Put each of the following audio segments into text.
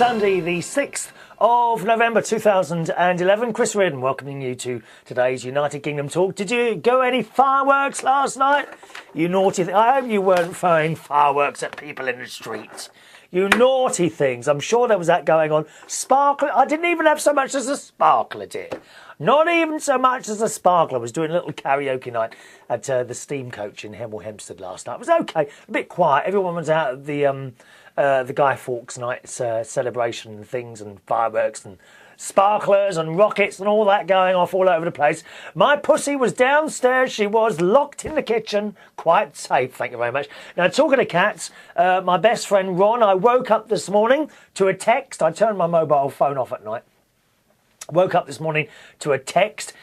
Sunday, the 6th of November 2011. Chris Reardon welcoming you to today's United Kingdom Talk. Did you go any fireworks last night? You naughty... I hope you weren't throwing fireworks at people in the streets. You naughty things. I'm sure there was that going on. Sparkler... I didn't even have so much as a sparkler, dear. Not even so much as a sparkler. I was doing a little karaoke night at the Steam Coach in Hemel Hempstead last night. It was okay. A bit quiet. Everyone was out at the Guy Fawkes night celebration and things and fireworks and sparklers and rockets and all that going off all over the place. My pussy was downstairs. She was locked in the kitchen. Quite safe, thank you very much. Now, talking to cats, my best friend Ron, I woke up this morning to a text. I turned my mobile phone off at night. Woke up this morning to a text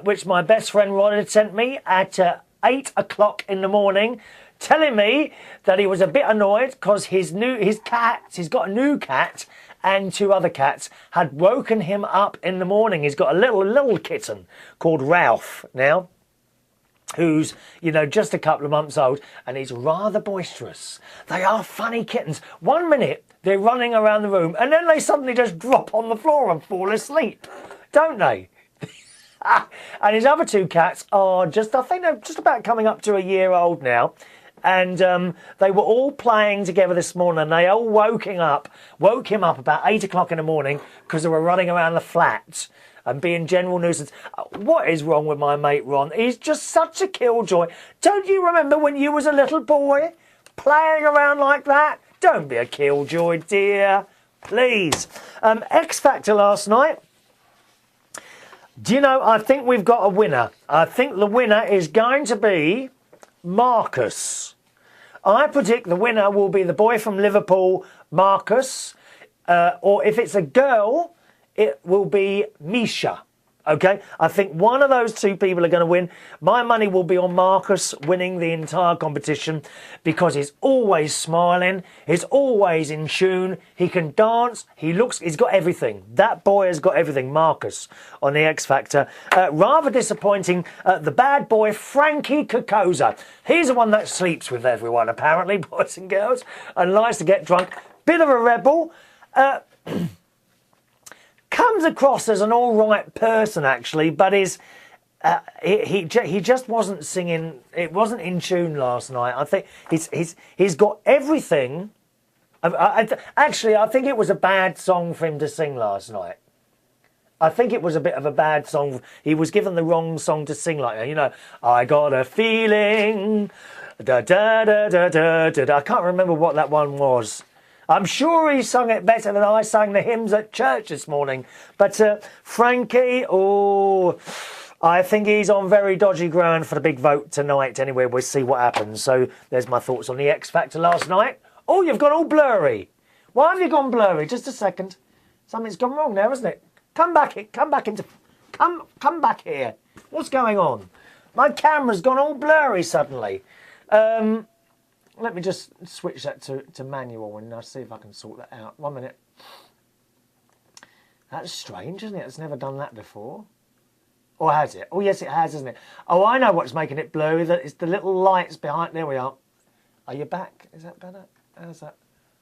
which my best friend Ron had sent me at 8 o'clock in the morning, telling me that he was a bit annoyed because his cats, he's got a new cat and two other cats, had woken him up in the morning. He's got a little kitten called Ralph now, who's, you know, just a couple of months old, and he's rather boisterous. They are funny kittens. 1 minute, they're running around the room, and then they suddenly just drop on the floor and fall asleep, don't they? And his other two cats are just, I think they're just about coming up to a year old now. And they were all playing together this morning, and they all woke him up about 8 o'clock in the morning because they were running around the flat and being general nuisance. What is wrong with my mate Ron? He's just such a killjoy. Don't you remember when you was a little boy playing around like that? Don't be a killjoy, dear. Please. X Factor last night. Do you know, I think we've got a winner. I think the winner is going to be Marcus. I predict the winner will be the boy from Liverpool, Marcus. Or if it's a girl, it will be Misha. Okay? I think one of those two people are going to win. My money will be on Marcus winning the entire competition because he's always smiling. He's always in tune. He can dance. He's got everything. That boy has got everything, Marcus, on the X Factor. Rather disappointing, the bad boy, Frankie Kokoza. He's the one that sleeps with everyone, apparently, boys and girls, and likes to get drunk. Bit of a rebel. Comes across as an all right person, actually, but he just wasn't singing. It wasn't in tune last night. I think he's got everything. Actually, I think it was a bad song for him to sing last night. I think it was a bit of a bad song. He was given the wrong song to sing like that. You know, I got a feeling. Da da da da da da. I can't remember what that one was. I'm sure he sung it better than I sang the hymns at church this morning. But Frankie, I think he's on very dodgy ground for the big vote tonight. Anyway, we'll see what happens. So there's my thoughts on the X Factor last night. Oh, you've gone all blurry. Why have you gone blurry? Just a second. Something's gone wrong there, hasn't it? Come back here. What's going on? My camera's gone all blurry suddenly. Let me just switch that to manual and I'll see if I can sort that out. 1 minute. That's strange, isn't it? It's never done that before. Or has it? Oh, yes, it has, isn't it? Oh, I know what's making it blurry. It's the little lights behind. There we are. Are you back? Is that better? How's that?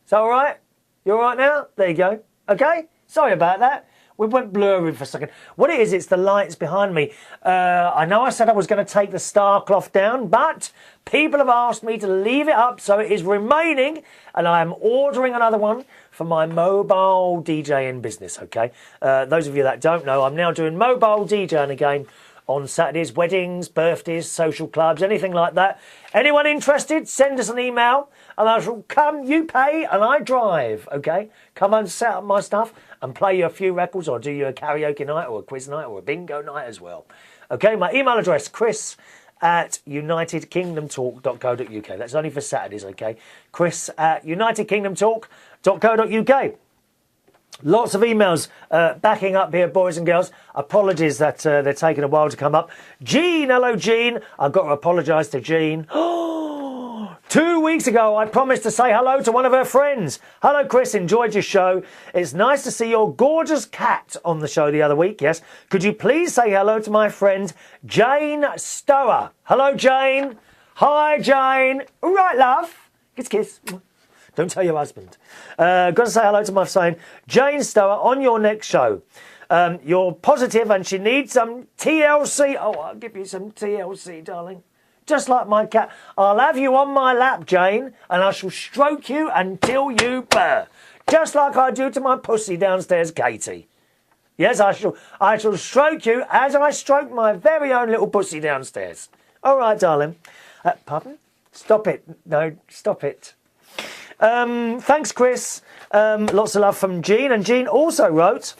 Is that all right? You all right now? There you go. Okay? Sorry about that. We went blurry for a second. What it is, it's the lights behind me. I know I said I was going to take the star cloth down, but people have asked me to leave it up, so it is remaining, and I am ordering another one for my mobile DJing business, okay? Those of you that don't know, I'm now doing mobile DJing again on Saturdays, weddings, birthdays, social clubs, anything like that. Anyone interested, send us an email, and I shall come, you pay, and I drive, okay? Come and set up my stuff and play you a few records or do you a karaoke night or a quiz night or a bingo night as well. Okay, my email address, chris@unitedkingdomtalk.co.uk. That's only for Saturdays, okay? chris@unitedkingdomtalk.co.uk. Lots of emails backing up here, boys and girls. Apologies that they're taking a while to come up. Jean, hello, Jean. I've got to apologise to Jean. 2 weeks ago, I promised to say hello to one of her friends. Hello, Chris. Enjoyed your show. It's nice to see your gorgeous cat on the show the other week, yes. Could you please say hello to my friend, Jane Stower? Hello, Jane. Hi, Jane. All right, love. Kiss, kiss. Don't tell your husband. Got to say hello to my friend Jane Stower on your next show. You're positive and she needs some TLC. Oh, I'll give you some TLC, darling. Just like my cat. I'll have you on my lap, Jane, and I shall stroke you until you purr. Just like I do to my pussy downstairs, Katie. Yes, I shall stroke you as I stroke my very own little pussy downstairs. All right, darling. Pardon? Stop it. No, stop it. Thanks, Chris. Lots of love from Jean. And Jean also wrote,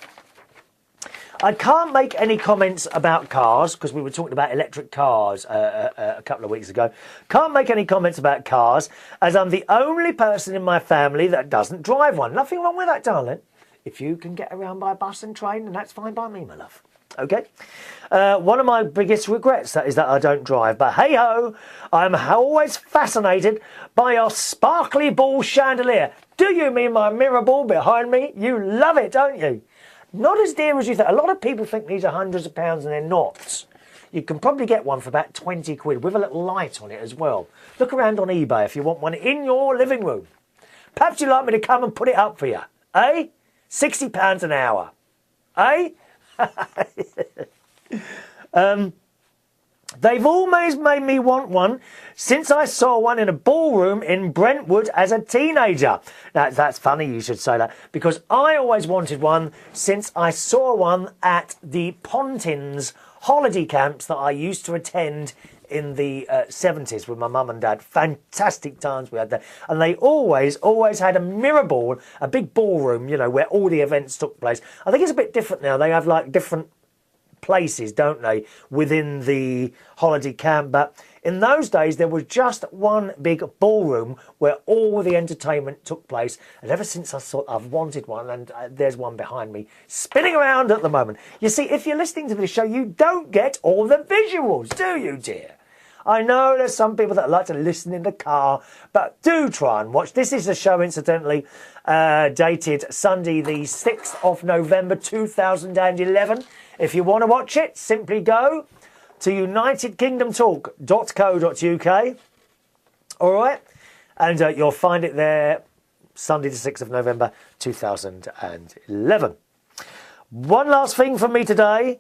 I can't make any comments about cars, because we were talking about electric cars a couple of weeks ago. Can't make any comments about cars, as I'm the only person in my family that doesn't drive one. Nothing wrong with that, darling. If you can get around by bus and train, then that's fine by me, my love. Okay? One of my biggest regrets is that I don't drive. But hey-ho, I'm always fascinated by your sparkly ball chandelier. Do you mean my mirror ball behind me? You love it, don't you? Not as dear as you think. A lot of people think these are hundreds of pounds and they're not. You can probably get one for about 20 quid with a little light on it as well. Look around on eBay if you want one in your living room. Perhaps you'd like me to come and put it up for you. Eh? £60 an hour. Eh? They've always made me want one since I saw one in a ballroom in Brentwood as a teenager. Now, that's funny you should say that, because I always wanted one since I saw one at the Pontins holiday camps that I used to attend in the 70s with my mum and dad. Fantastic times we had there. And they always had a mirror ball, a big ballroom, you know, where all the events took place. I think it's a bit different now. They have like different places, don't they, within the holiday camp. But in those days, there was just one big ballroom where all the entertainment took place. And ever since I thought I've wanted one, and there's one behind me spinning around at the moment. You see, if you're listening to this show, you don't get all the visuals, do you, dear? I know there's some people that like to listen in the car, but do try and watch. This is a show, incidentally, dated Sunday the 6th of November 2011. If you want to watch it, simply go to unitedkingdomtalk.co.uk. All right? And you'll find it there, Sunday the 6th of November 2011. One last thing from me today.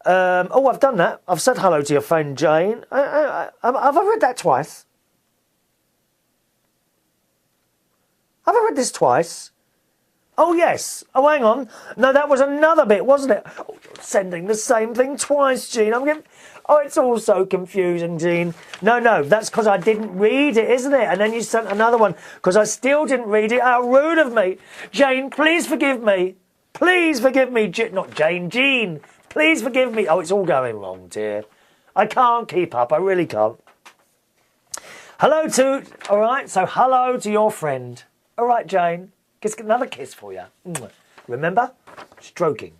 I've done that. I've said hello to your friend Jane. Have I read that twice? Have I read this twice? Oh, yes. Oh, hang on. No, that was another bit, wasn't it? Oh, you're sending the same thing twice, Jean. Oh, it's all so confusing, Jean. No, that's because I didn't read it, isn't it? And then you sent another one because I still didn't read it. How rude of me. Jane, please forgive me. Please forgive me. Not Jane, Jean. Please forgive me. Oh, it's all going wrong, dear. I can't keep up. I really can't. Hello to... All right, so hello to your friend. All right, Jane. Get another kiss for you. Remember? Stroking.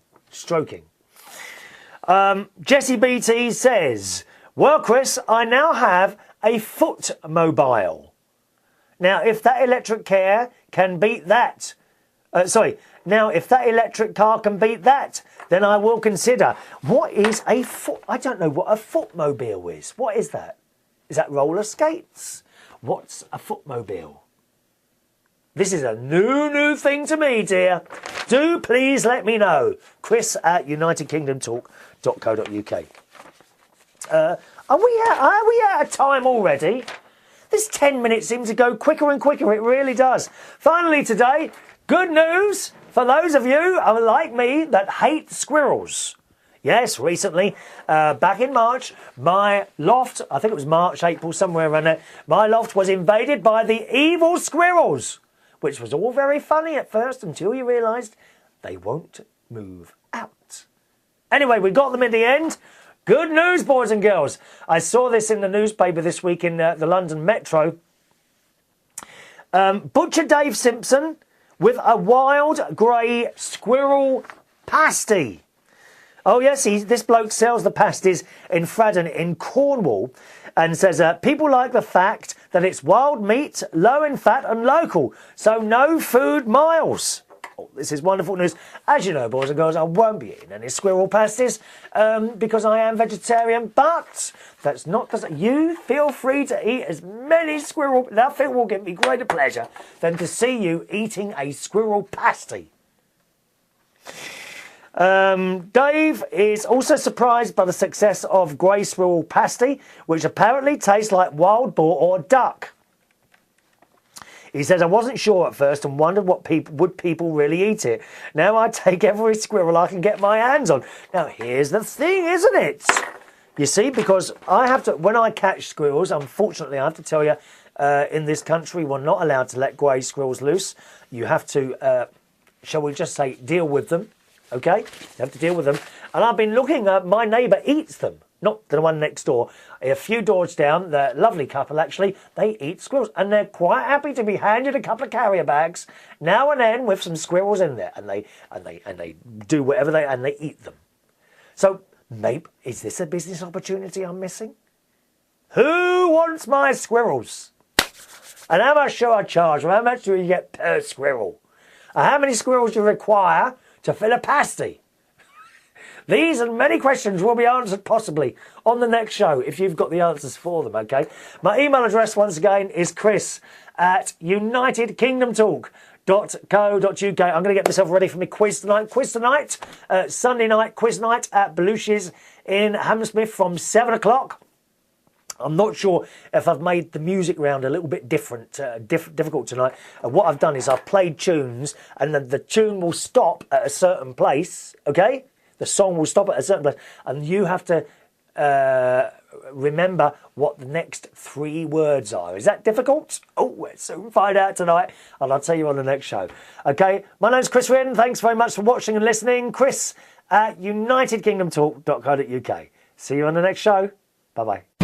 Jessie BT says, well, Chris, I now have a foot mobile. Now, if that electric car can beat that... Now, if that electric car can beat that, then I will consider. What is a foot... I don't know what a footmobile is. What is that? Is that roller skates? What's a footmobile? This is a new thing to me, dear. Do please let me know. Chris at unitedkingdomtalk.co.uk. Are we out of time already? This 10 minutes seems to go quicker and quicker. It really does. Finally today, good news for those of you like me that hate squirrels. Yes, recently, back in March, my loft, I think it was March, April, somewhere around there, my loft was invaded by the evil squirrels, which was all very funny at first until you realised they won't move out. Anyway, we got them in the end. Good news, boys and girls. I saw this in the newspaper this week in the London Metro. Butcher Dave Simpson with a wild grey squirrel pasty. Oh, yes, this bloke sells the pasties in Reardon in Cornwall and says, people like the fact that it's wild meat, low in fat and local, so no food miles. Oh, this is wonderful news. As you know, boys and girls, I won't be eating any squirrel pasties because I am vegetarian, but that's not because you feel free to eat as many squirrel. Nothing will give me greater pleasure than to see you eating a squirrel pasty. Dave is also surprised by the success of grey squirrel pasty, which apparently tastes like wild boar or duck. He says, I wasn't sure at first and wondered would people really eat it. Now I take every squirrel I can get my hands on. Now here's the thing, isn't it? You see, because I have to, when I catch squirrels, unfortunately I have to tell you, in this country we're not allowed to let grey squirrels loose. You have to, shall we just say, deal with them. Okay, you have to deal with them. And I've been looking at my neighbour eats them, not the one next door. A few doors down, the lovely couple actually, they eat squirrels, and they're quite happy to be handed a couple of carrier bags now and then with some squirrels in there, and they do whatever they eat them. So maybe is this a business opportunity I'm missing? Who wants my squirrels? And how much shall I charge? How much do you get per squirrel? And how many squirrels do you require to fill a pasty? These and many questions will be answered possibly on the next show if you've got the answers for them, okay? My email address once again is chris@unitedkingdomtalk.co.uk. I'm going to get myself ready for my quiz tonight. Sunday night, quiz night at Belushi's in Hammersmith from 7 o'clock. I'm not sure if I've made the music round a little bit different, difficult tonight. What I've done is I've played tunes, and then the tune will stop at a certain place, okay? The song will stop at a certain place, and you have to remember what the next 3 words are. Is that difficult? Oh, we'll soon find out tonight, and I'll tell you on the next show. Okay, my name's Chris Reardon. Thanks very much for watching and listening. Chris@unitedkingdomtalk.co.uk. See you on the next show. Bye-bye.